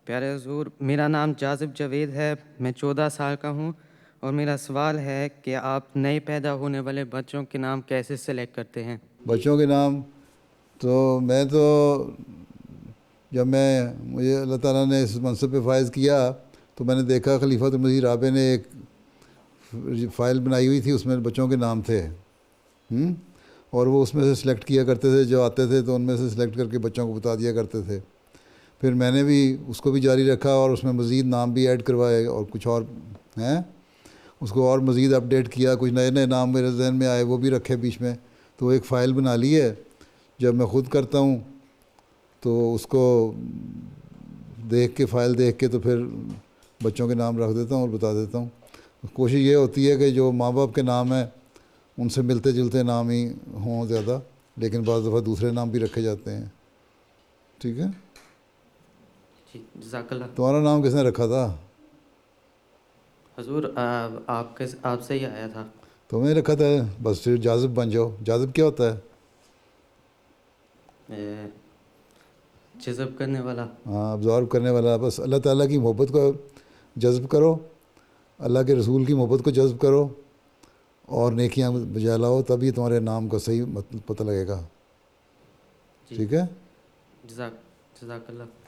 پیارے حضور، میرا نام جاذب جاوید ہے، میں 14 سال کا ہوں، اور میرا سوال ہے کہ آپ نئے پیدا ہونے والے بچوں کے نام کیسے سلیکٹ کرتے ہیں؟ بچوں کے نام تو جب مجھے اللہ تعالیٰ نے اس منصب پہ فائز کیا تو میں نے دیکھا خلیفۃ المسیح رابع نے ایک فائل بنائی ہوئی تھی، اس میں بچوں کے نام تھے اور وہ اس میں سے سلیکٹ کیا کرتے تھے، جو آتے تھے تو ان میں سے سلیکٹ کر کے بچوں کو بتا دیا کرتے تھے۔ پھر میں نے بھی اس کو بھی جاری رکھا اور اس میں مزید نام بھی ایڈ کروائے اور کچھ اور ہیں اس کو اور مزید اپڈیٹ کیا، کچھ نئے نئے نام میرے ذہن میں آئے وہ بھی رکھے بیچ میں، تو ایک فائل بنا لی ہے۔ جب میں خود کرتا ہوں تو اس کو دیکھ کے فائل دیکھ کے تو پھر بچوں کے نام رکھ دیتا ہوں اور بتا دیتا ہوں۔ کوشش یہ ہوتی ہے کہ جو ماں باپ کے نام ہیں ان سے ملتے جلتے نام ہی ہوں زیادہ، لیکن بعض دفعہ دوسرے نام بھی رکھے جاتے ہیں۔ ٹھیک ہے، جی، جزاک اللہ۔ تمہارا نام کس نے رکھا تھا؟ حضور آپ سے ہی آیا تھا۔ تم نے رکھا تھا؟ بس پھر جاذب بن جاؤ۔ جاذب کیا ہوتا ہے؟ جذب کرنے والا۔ ہاں، ابزارو کرنے والا۔ بس اللہ تعالیٰ کی محبت کو جذب کرو، اللہ کے رسول کی محبت کو جذب کرو اور نیکیاں بجا لاؤ، تبھی تمہارے نام کا صحیح پتہ لگے گا۔ جی، ٹھیک ہے، جزاک اللہ۔